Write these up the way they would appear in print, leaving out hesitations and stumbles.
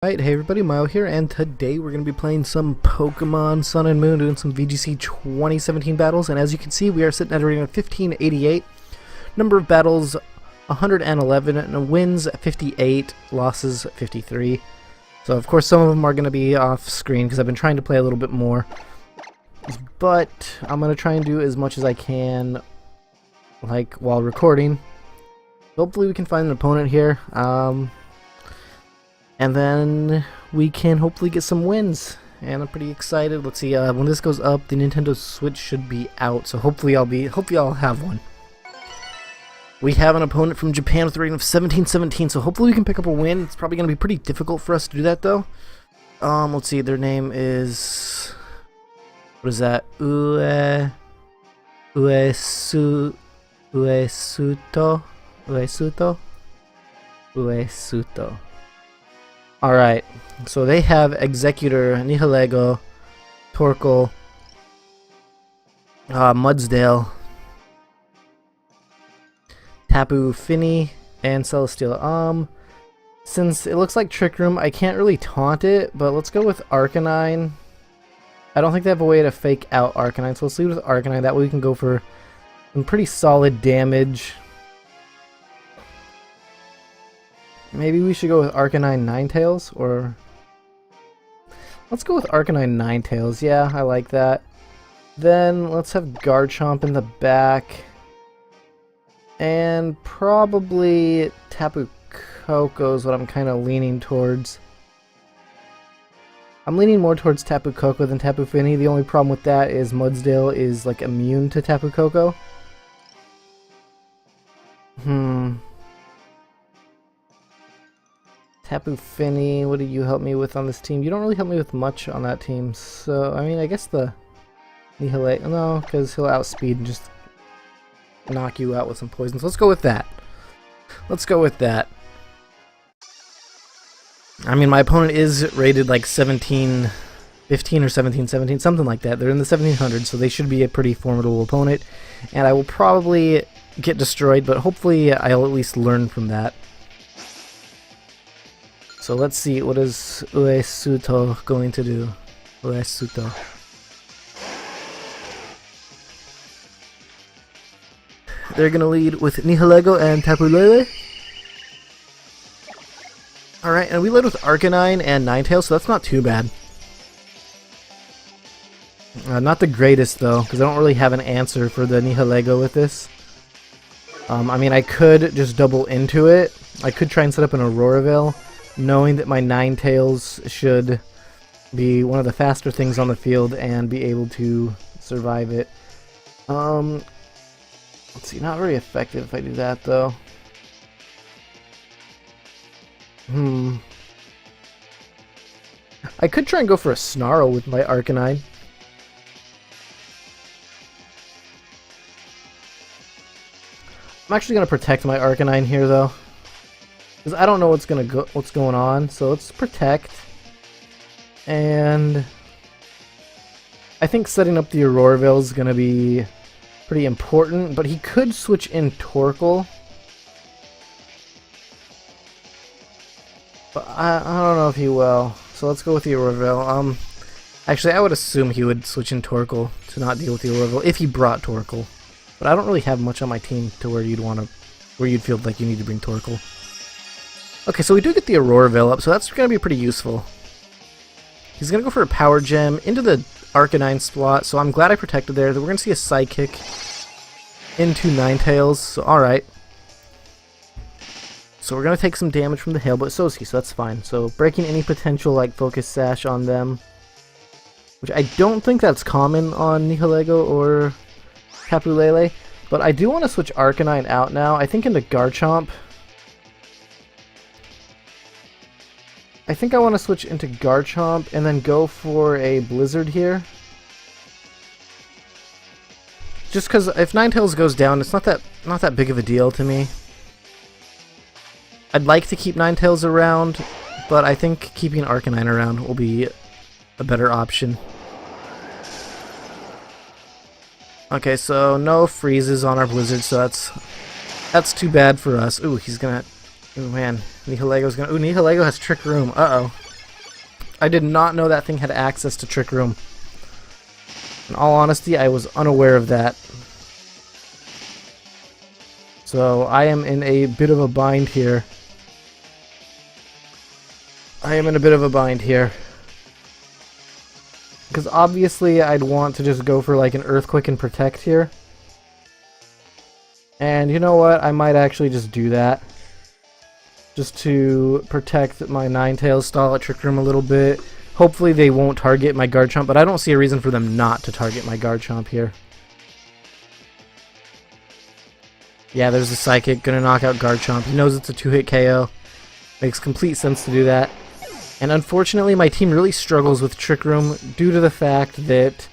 Alright, hey everybody, Myo here, and today we're going to be playing some Pokemon Sun and Moon, doing some VGC 2017 battles, and as you can see, we are sitting at a rating of 1588, number of battles 111, and wins 58, losses 53. So of course some of them are going to be off screen, because I've been trying to play a little bit more, but I'm going to try and do as much as I can, like, while recording. Hopefully we can find an opponent here, and then we can hopefully get some wins, and I'm pretty excited. Let's see, when this goes up, the Nintendo Switch should be out, so hopefully I'll have one. We have an opponent from Japan with a rating of 1717, so hopefully we can pick up a win. It's probably going to be pretty difficult for us to do that, though. Let's see, their name is... what is that? Uesuto? Alright, so they have Executor, Nihilego, Torkoal, Mudsdale, Tapu Fini, and Celesteela. Since it looks like Trick Room, I can't really taunt it, but let's go with Arcanine. I don't think they have a way to fake out Arcanine, so let's leave with Arcanine. That way we can go for some pretty solid damage. Maybe we should go with Arcanine Ninetales, or... let's go with Arcanine Ninetales, yeah, I like that. Then, let's have Garchomp in the back. And probably Tapu Koko is what I'm kind of leaning towards. I'm leaning more towards Tapu Koko than Tapu Fini. The only problem with that is Mudsdale is, like, immune to Tapu Koko. Tapu Fini, what do you help me with on this team? You don't really help me with much on that team, so, I mean, I guess the Nihilego, no, because he'll outspeed and just knock you out with some poisons. Let's go with that. Let's go with that. I mean, my opponent is rated like 1715 or 1717, something like that. They're in the 1700s, so they should be a pretty formidable opponent, and I will probably get destroyed, but hopefully I'll at least learn from that. So let's see, what is Uesuto going to do? Uesuto. They're going to lead with Nihilego and Tapu Lele. Alright, and we led with Arcanine and Ninetales, so that's not too bad. Not the greatest, though, because I don't really have an answer for the Nihilego with this. I mean, I could just double into it. I could try and set up an Auroraville, knowing that my Ninetales should be one of the faster things on the field and be able to survive it. Let's see, not very effective if I do that, though. I could try and go for a Snarl with my Arcanine. I'm actually going to protect my Arcanine here, though, because I don't know what's going on, so let's protect. And I think setting up the Auroraville is going to be pretty important, but he could switch in Torkoal. But I don't know if he will, so let's go with the Auroraville. Actually, I would assume he would switch in Torkoal to not deal with the Auroraville if he brought Torkoal. But I don't really have much on my team to where you'd feel like you need to bring Torkoal. Okay, so we do get the Auroraville up, so that's going to be pretty useful. He's going to go for a Power Gem into the Arcanine slot, so I'm glad I protected there. We're going to see a Psychic into Ninetales, so alright. So we're going to take some damage from the hail, but so is he, so that's fine. So breaking any potential, like, Focus Sash on them, which I don't think that's common on Nihilego or Tapu Lele, but I do want to switch Arcanine out now, I think into Garchomp. I think I want to switch into Garchomp and then go for a Blizzard here. Just because if Ninetales goes down, it's not that big of a deal to me. I'd like to keep Ninetales around, but I think keeping Arcanine around will be a better option. Okay, so no freezes on our Blizzard, so that's too bad for us. Ooh, he's gonna... ooh, man. Nihilego's gonna... ooh, Nihilego has Trick Room. Uh-oh. I did not know that thing had access to Trick Room. In all honesty, I was unaware of that. So I am in a bit of a bind here. Because obviously I'd want to just go for like an Earthquake and Protect here. And you know what? I might actually just do that. Just to protect my Ninetales, stall at Trick Room a little bit. Hopefully they won't target my Garchomp, but I don't see a reason for them not to target my Garchomp here. Yeah, there's a Psychic, gonna knock out Garchomp. He knows it's a 2-hit KO. Makes complete sense to do that. And unfortunately, my team really struggles with Trick Room due to the fact that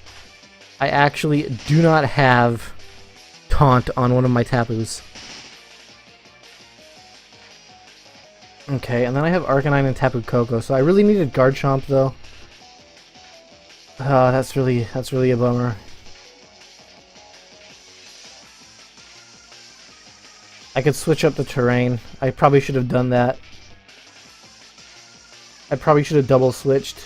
I actually do not have Taunt on one of my Tapus. Okay, and then I have Arcanine and Tapu Koko, so I really needed Garchomp though. Oh, that's really a bummer. I could switch up the terrain. I probably should have done that. I probably should have double switched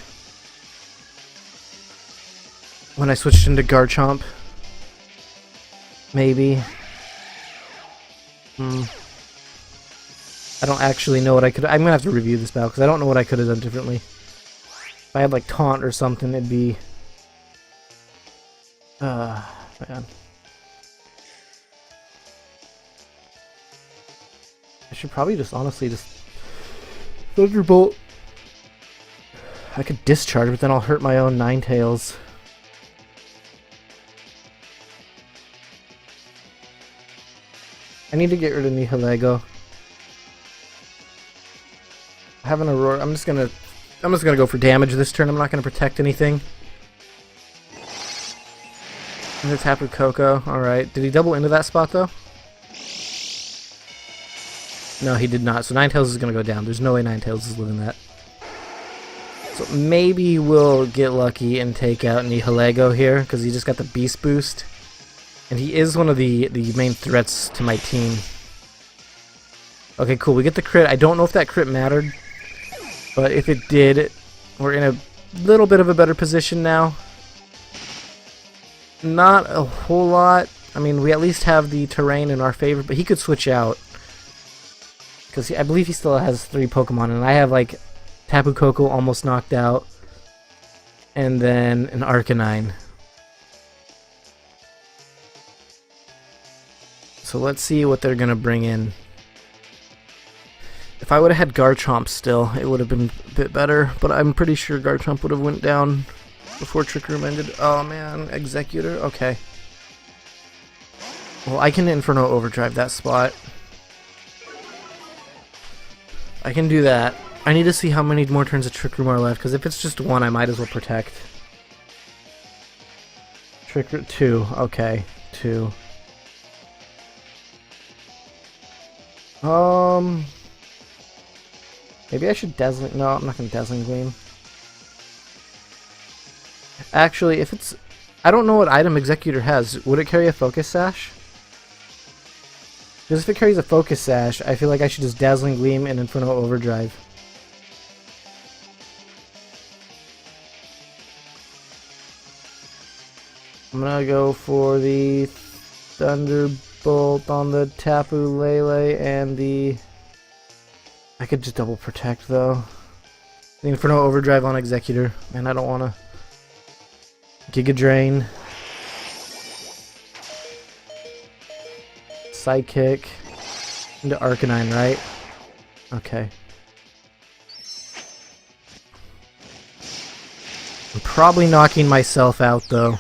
when I switched into Garchomp. Maybe. I don't actually know what I could... I'm gonna have to review this battle, because I don't know what I could have done differently. If I had, like, Taunt or something, it'd be... man. I should probably just, honestly, just... Thunderbolt. I could discharge, but then I'll hurt my own Ninetales. I need to get rid of Nihilego. I have an Aurora. I'm just gonna go for damage this turn. I'm not gonna protect anything. And the Tapu Koko. Alright. Did he double into that spot though? No, he did not. So Ninetales is gonna go down. There's no way Ninetales is living that. So maybe we'll get lucky and take out Nihilego here, because he just got the Beast Boost. And he is one of the main threats to my team. Okay, cool. We get the crit. I don't know if that crit mattered. But if it did, we're in a little bit of a better position now. Not a whole lot. I mean, we at least have the terrain in our favor, but he could switch out. Because I believe he still has 3 Pokemon, and I have, like, Tapu Koko almost knocked out. And then an Arcanine. So let's see what they're going to bring in. If I would have had Garchomp still, it would have been a bit better, but I'm pretty sure Garchomp would have went down before Trick Room ended. Oh man, Executor? Okay. Well, I can Inferno Overdrive that spot. I can do that. I need to see how many more turns of Trick Room are left, because if it's just 1, I might as well protect. Trick Room 2. Okay, 2. Maybe I should Dazzling... No, I'm not going to Dazzling Gleam. Actually, if it's... I don't know what item Executor has. Would it carry a Focus Sash? Because if it carries a Focus Sash, I feel like I should just Dazzling Gleam and Inferno Overdrive. I'm going to go for the Thunderbolt on the Tapu Lele and the... I could just double protect though. The Inferno Overdrive on Executor. Man, I don't want to. Giga Drain. Psychic. Into Arcanine, right? Okay. I'm probably knocking myself out though.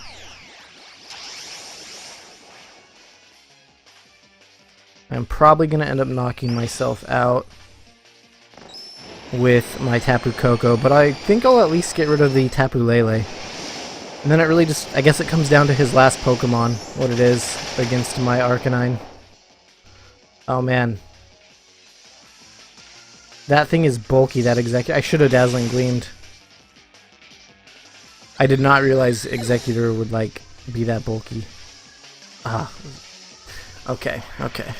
I'm probably going to end up knocking myself out with my Tapu Koko, but I think I'll at least get rid of the Tapu Lele. And then it really just, I guess it comes down to his last Pokemon, what it is, against my Arcanine. Oh man. That thing is bulky, that Executor. I should have Dazzling Gleamed. I did not realize Executor would, like, be that bulky. Ah. Okay, okay.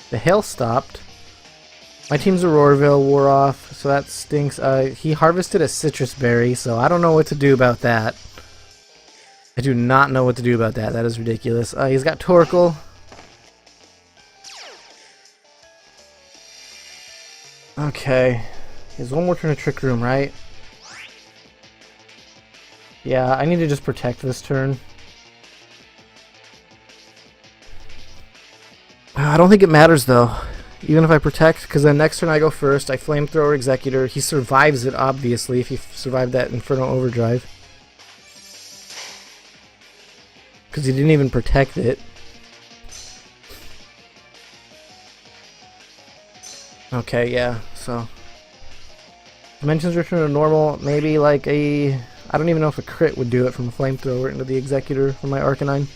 The hail stopped. My team's Aurorville wore off, so that stinks. He harvested a citrus berry, so I don't know what to do about that. I do not know what to do about that. That is ridiculous. He's got Torkoal. Okay. He has one more turn of Trick Room, right? Yeah, I need to just protect this turn. I don't think it matters, though. Even if I protect, because then next turn I go first. I Flamethrower Executor. He survives it, obviously, if he survived that Inferno Overdrive. Because he didn't even protect it. Okay, yeah, so... Dimensions return to normal, maybe like a... I don't even know if a crit would do it from a Flamethrower into the Executor from my Arcanine.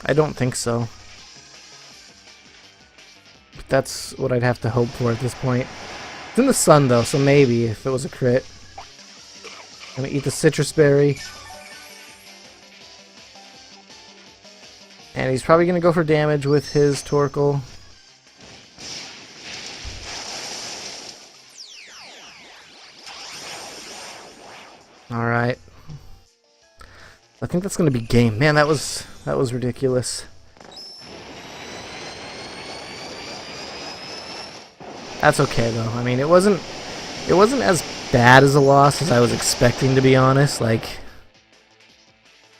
I don't think so. But that's what I'd have to hope for at this point. It's in the sun though, so maybe if it was a crit. I'm gonna eat the Citrus Berry. And he's probably gonna go for damage with his Torkoal. Alright. I think that's gonna be game. Man, that was ridiculous. That's okay though. I mean, it wasn't as bad as a loss as I was expecting, to be honest. Like,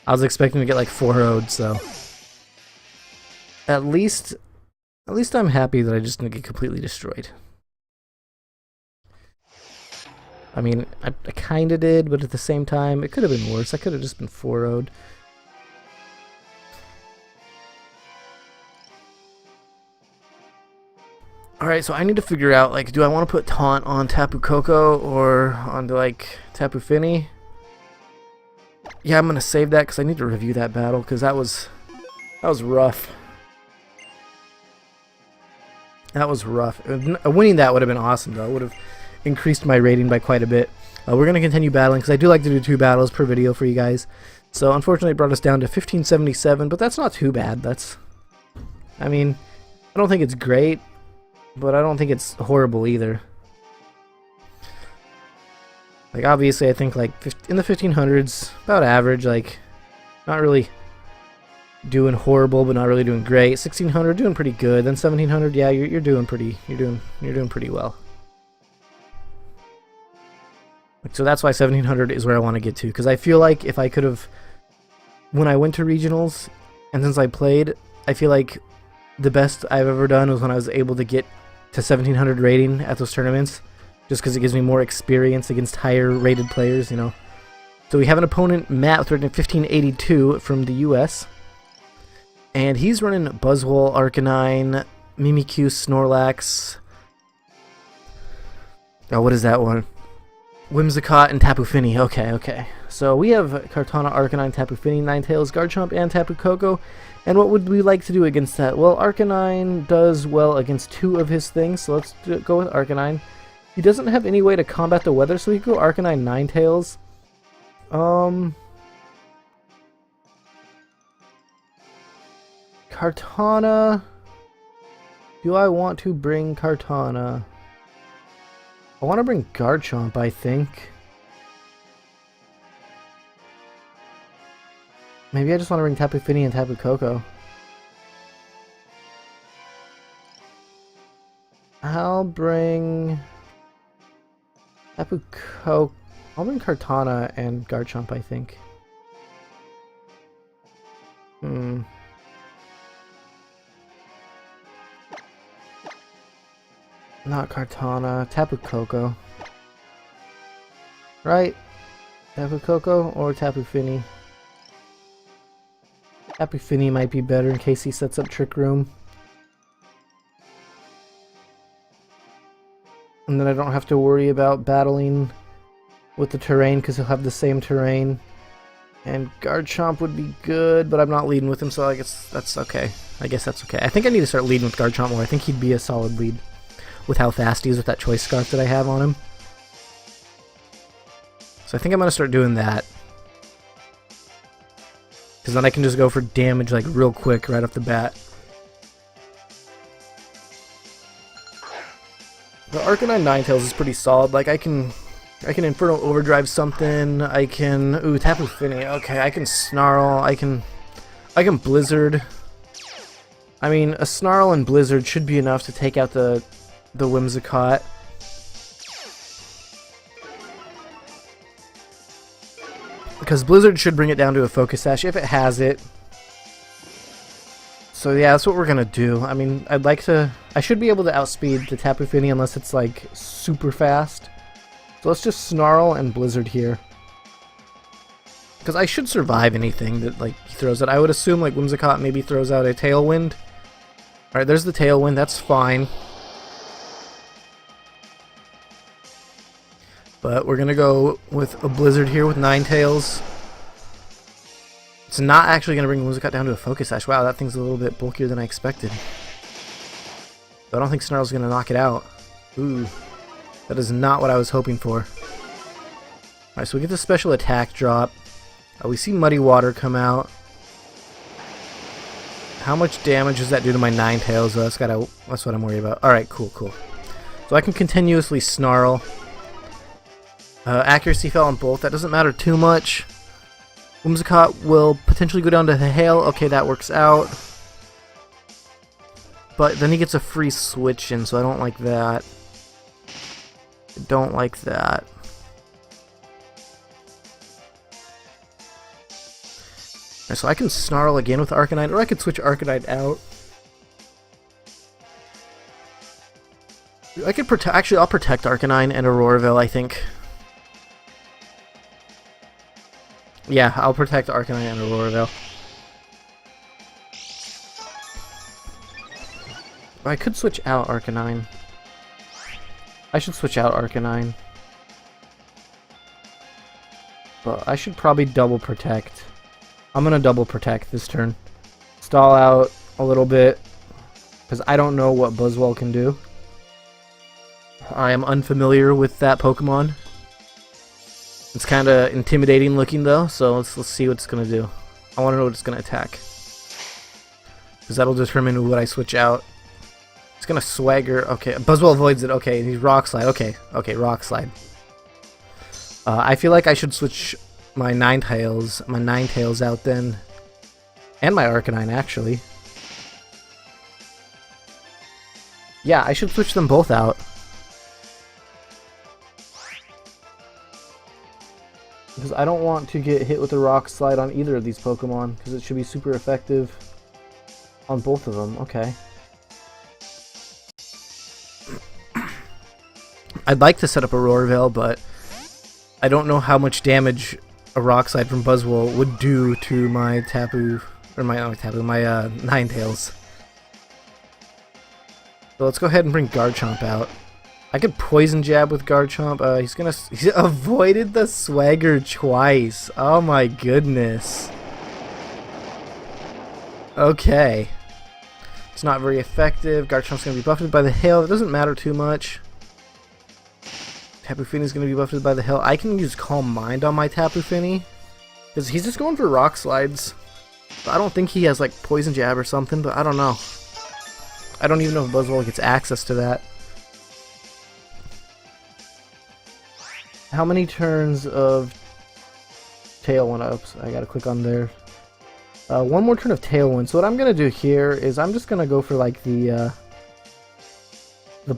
I was expecting to get like 4-0'd, so at least I'm happy that I just didn't get completely destroyed. I mean, I kinda did, but at the same time, it could have been worse. I could have just been 4-0'd. Alright, so I need to figure out, like, do I want to put Taunt on Tapu Koko or onto, like, Tapu Fini? Yeah, I'm going to save that because I need to review that battle because that was rough. That was rough. Winning that would have been awesome, though. It would have increased my rating by quite a bit. We're going to continue battling because I do like to do 2 battles per video for you guys. So, unfortunately, it brought us down to 1577, but that's not too bad. That's... I mean, I don't think it's great. But I don't think it's horrible either. Like, obviously, I think, like, in the 1500s, about average, like, not really doing horrible, but not really doing great. 1600, doing pretty good. Then 1700, yeah, you're doing pretty well. Like, so that's why 1700 is where I want to get to, because I feel like if I could have, when I went to regionals, and since I played, I feel like the best I've ever done was when I was able to get to 1700 rating at those tournaments, just because it gives me more experience against higher rated players, you know. So we have an opponent, Matt, with rating 1582 from the US, and he's running Buzzwole, Arcanine, Mimikyu, Snorlax. Oh, what is that one? Whimsicott and Tapu Fini. Okay. So we have Kartana, Arcanine, Tapu Fini, Ninetales, Garchomp, and Tapu Koko. And what would we like to do against that? Well, Arcanine does well against 2 of his things, so let's go with Arcanine. He doesn't have any way to combat the weather, so we can go Arcanine Ninetales. Kartana. Do I want to bring Kartana? I want to bring Garchomp, I think. Maybe I just want to bring Tapu Fini and Tapu Koko. I'll bring Tapu Koko. I'll bring Kartana and Garchomp, I think. Not Kartana. Tapu Koko. Right? Tapu Koko or Tapu Fini? Tapu Fini might be better in case he sets up Trick Room. And then I don't have to worry about battling with the terrain because he'll have the same terrain. And Garchomp would be good, but I'm not leading with him, so I guess that's okay. I think I need to start leading with Garchomp more. I think he'd be a solid lead with how fast he is with that Choice Scarf that I have on him. So I think I'm going to start doing that. Because then I can just go for damage like real quick right off the bat. The Arcanine Ninetales is pretty solid. Like I can Inferno Overdrive something. I can Tapu Fini. Okay, I can Snarl. I can Blizzard. I mean, a Snarl and Blizzard should be enough to take out the Whimsicott. Because Blizzard should bring it down to a Focus Sash if it has it. So yeah, that's what we're gonna do. I mean, I should be able to outspeed the Tapu Fini unless it's like super fast. So let's just Snarl and Blizzard here. Because I should survive anything that like he throws at. I would assume like Whimsicott maybe throws out a Tailwind. Alright, there's the Tailwind, that's fine. But we're gonna go with a Blizzard here with Ninetales. It's not actually gonna bring Whimsicott down to a Focus Sash. Wow, that thing's a little bit bulkier than I expected. But I don't think Snarl's gonna knock it out. Ooh. That is not what I was hoping for. Alright, so we get the special attack drop. We see Muddy Water come out. How much damage does that do to my Ninetales? That's what I'm worried about. Alright, cool. So I can continuously Snarl. Accuracy fell on both. That doesn't matter too much. Whimsicott will potentially go down to Hail. Okay, that works out. But then he gets a free switch in, so I don't like that. So I can Snarl again with Arcanine, or I could switch Arcanine out. I could protect. Actually, I'll protect Arcanine and Auroraville, I think. Yeah, I'll protect Arcanine and Auroraville. I could switch out Arcanine. I should switch out Arcanine. But I should probably double protect. I'm gonna double protect this turn. Stall out a little bit, because I don't know what Buzzwole can do. I am unfamiliar with that Pokemon. It's kind of intimidating looking though, so let's see what it's gonna do. I want to know what it's gonna attack, because that'll determine what I switch out. It's gonna Swagger. Okay, Buzzwole avoids it. Okay, he's Rock Slide. Okay, Rock Slide. I feel like I should switch my Ninetales out then, and my Arcanine actually. Yeah, I should switch them both out. Because I don't want to get hit with a Rock Slide on either of these Pokemon, because it should be super effective on both of them. Okay. I'd like to set up a Auroraville, but I don't know how much damage a Rock Slide from Buzzwole would do to my my Ninetales. So let's go ahead and bring Garchomp out. I could Poison Jab with Garchomp. He's avoided the Swagger twice. Oh my goodness. Okay. It's not very effective. Garchomp's gonna be buffeted by the Hail. It doesn't matter too much. Tapu Fini's gonna be buffeted by the Hail. I can use Calm Mind on my Tapu Fini, because he's just going for Rock Slides. I don't think he has like Poison Jab or something, but I don't know. I don't even know if Buzzwole gets access to that. How many turns of Tailwind? Oops, I gotta click on there. One more turn of Tailwind. So what I'm gonna do here is I'm just gonna go for like the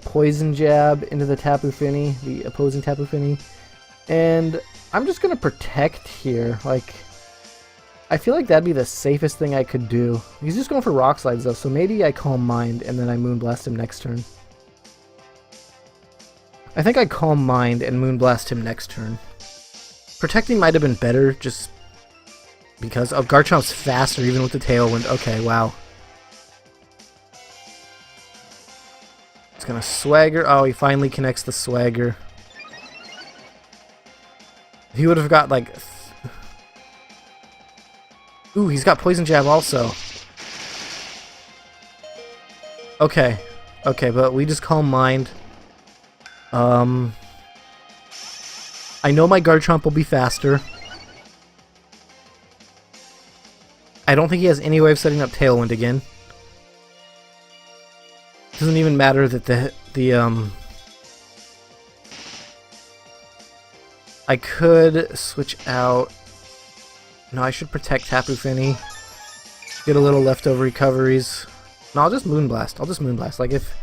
Poison Jab into the Tapu Fini, the opposing Tapu Fini, and I'm just gonna protect here. Like, I feel like that'd be the safest thing I could do. He's just going for Rock Slides though, so maybe I Calm Mind and then I Moonblast him next turn. I think I Calm Mind and Moonblast him next turn. Protecting might have been better, just because Garchomp's faster even with the Tailwind. Okay, wow. It's gonna Swagger. Oh, he finally connects the Swagger. He would have got like... Ooh, he's got Poison Jab also. Okay, but we just Calm Mind. I know my Garchomp will be faster. I don't think he has any way of setting up Tailwind again. Doesn't even matter that the I could switch out. No, I should protect Tapu Fini. Get a little leftover recoveries. No, I'll just Moonblast. I'll just Moonblast. Like, if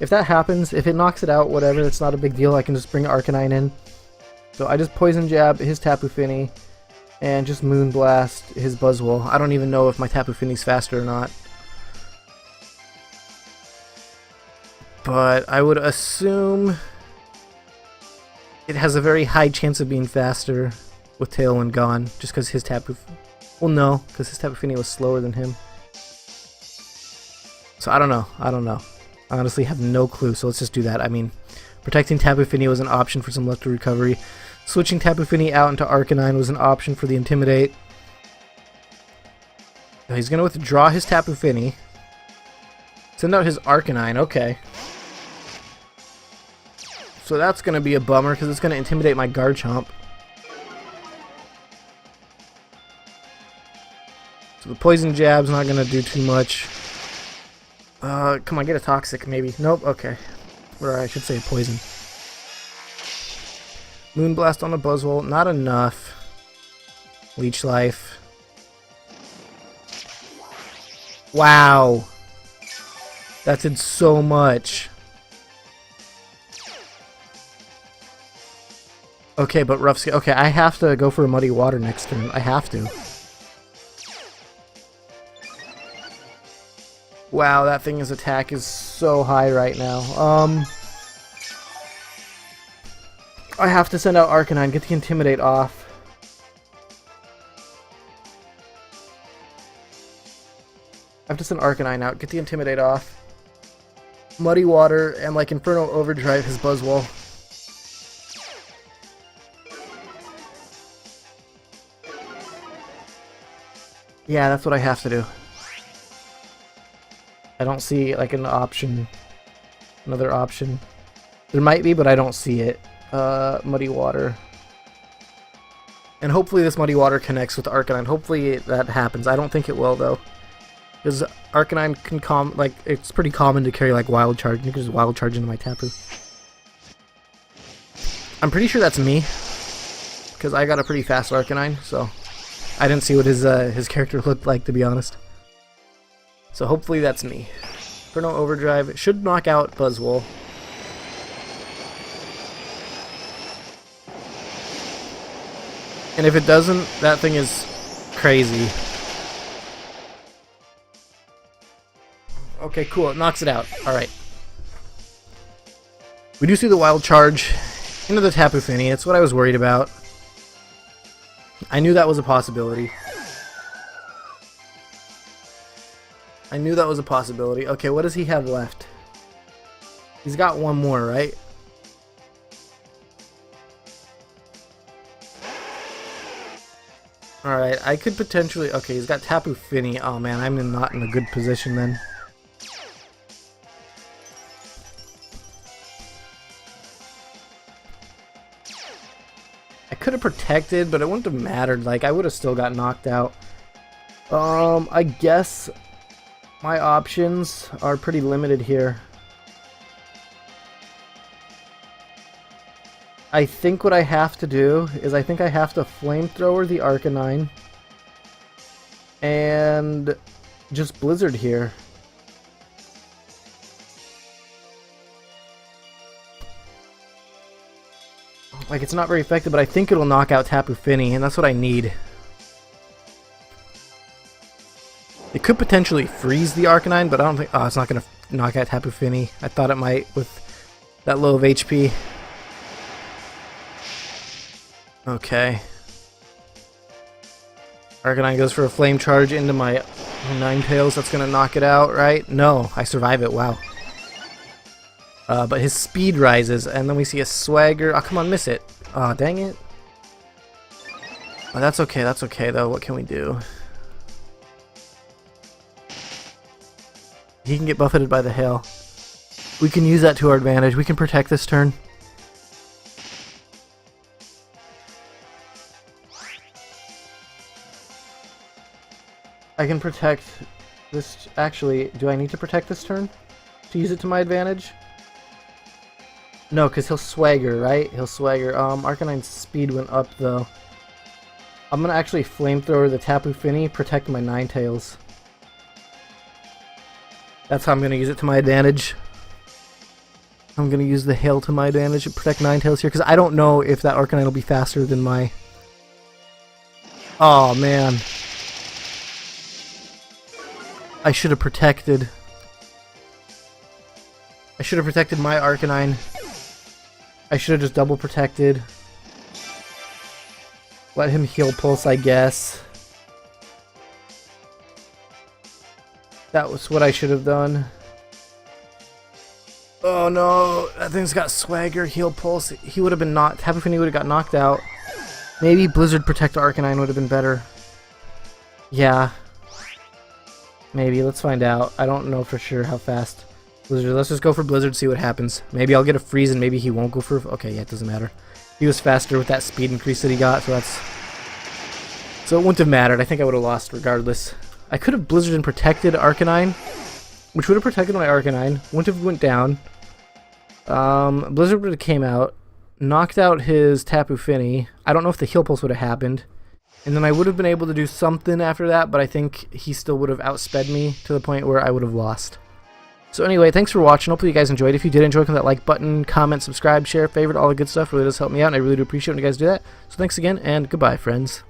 that happens, if it knocks it out, whatever, it's not a big deal. I can just bring Arcanine in. So I just Poison Jab his Tapu Fini and just Moonblast his Buzzwole. I don't even know if my Tapu Fini's faster or not. But I would assume it has a very high chance of being faster with Tailwind gone, just because his Tapu... Well, no, because his Tapu Fini was slower than him. So I don't know. I honestly have no clue, so let's just do that. I mean, protecting Tapu Fini was an option for some leftover recovery. Switching Tapu Fini out into Arcanine was an option for the Intimidate. Now he's going to withdraw his Tapu Fini. Send out his Arcanine, okay. So that's going to be a bummer, because it's going to intimidate my Garchomp. So the Poison Jab's not going to do too much. Come on, get a Toxic, maybe. Nope, okay. Or I should say Poison. Moonblast on a Buzzwole, not enough. Leech Life. Wow! That did so much. Okay, but rough skin. Okay, I have to go for a Muddy Water next turn. I have to. Wow, that thing's attack is so high right now. I have to send out Arcanine, get the Intimidate off. I have to send Arcanine out, get the Intimidate off. Muddy Water and like Infernal Overdrive his Buzzwole. Yeah, that's what I have to do. I don't see like an option, another option. There might be, but I don't see it. Muddy Water. And hopefully this Muddy Water connects with Arcanine. Hopefully that happens. I don't think it will though. Because Arcanine can like, it's pretty common to carry like Wild Charge. You can just Wild Charge into my Tapu. I'm pretty sure that's me. Because I got a pretty fast Arcanine, so I didn't see what his character looked like, to be honest. So hopefully that's me. Infernal Overdrive. It should knock out Buzzwole. And if it doesn't, that thing is crazy. Okay, cool. It knocks it out. Alright. We do see the Wild Charge into the Tapu Fini. That's what I was worried about. I knew that was a possibility. I knew that was a possibility. Okay, what does he have left? He's got one more, right? Alright, I could potentially... Okay, he's got Tapu Fini. Oh man, I'm not in a good position then. I could have protected, but it wouldn't have mattered. Like, I would have still got knocked out. I guess my options are pretty limited here. I think what I have to do is I think I have to Flamethrower the Arcanine and just Blizzard here. Like, it's not very effective, but I think it'll knock out Tapu Fini, and that's what I need. It could potentially freeze the Arcanine, but I don't think... Oh, it's not going to knock out Tapu Fini. I thought it might with that low of HP. Okay. Arcanine goes for a Flame Charge into my Ninetales. That's going to knock it out, right? No, I survive it. Wow. But his speed rises, and then we see a Swagger. Oh, come on, miss it. Oh, dang it. Oh, that's okay, though. What can we do? He can get buffeted by the hail. We can use that to our advantage. We can protect this turn. I can protect this... Actually, do I need to protect this turn to use it to my advantage? No, because he'll swagger, right? He'll swagger. Arcanine's speed went up, though. I'm gonna actually flamethrower the Tapu Fini, protect my Ninetales. That's how I'm gonna use it to my advantage. I'm gonna use the hail to my advantage to protect Ninetales here, because I don't know if that Arcanine will be faster than my... Oh, man. I should have protected. I should have protected my Arcanine. I should have just double protected. Let him heal pulse, I guess. That was what I should have done. Oh no, that thing's got swagger, heal pulse. He would have been knocked. Tapu Fini would have got knocked out. Maybe Blizzard Protect Arcanine would have been better. Yeah. Maybe, let's find out. I don't know for sure how fast. Blizzard, let's just go for Blizzard, see what happens. Maybe I'll get a freeze and maybe he won't go for... Okay, yeah, it doesn't matter. He was faster with that speed increase that he got, so that's... So it wouldn't have mattered. I think I would have lost regardless. I could have Blizzard and protected Arcanine, which would have protected my Arcanine. Wouldn't have went down. Blizzard would have came out, knocked out his Tapu Fini. I don't know if the heal pulse would have happened. And then I would have been able to do something after that, but I think he still would have outsped me to the point where I would have lost. So anyway, thanks for watching. Hopefully you guys enjoyed. If you did enjoy, click that like button, comment, subscribe, share, favorite, all the good stuff. Really does help me out, and I really do appreciate when you guys do that. So thanks again, and goodbye, friends.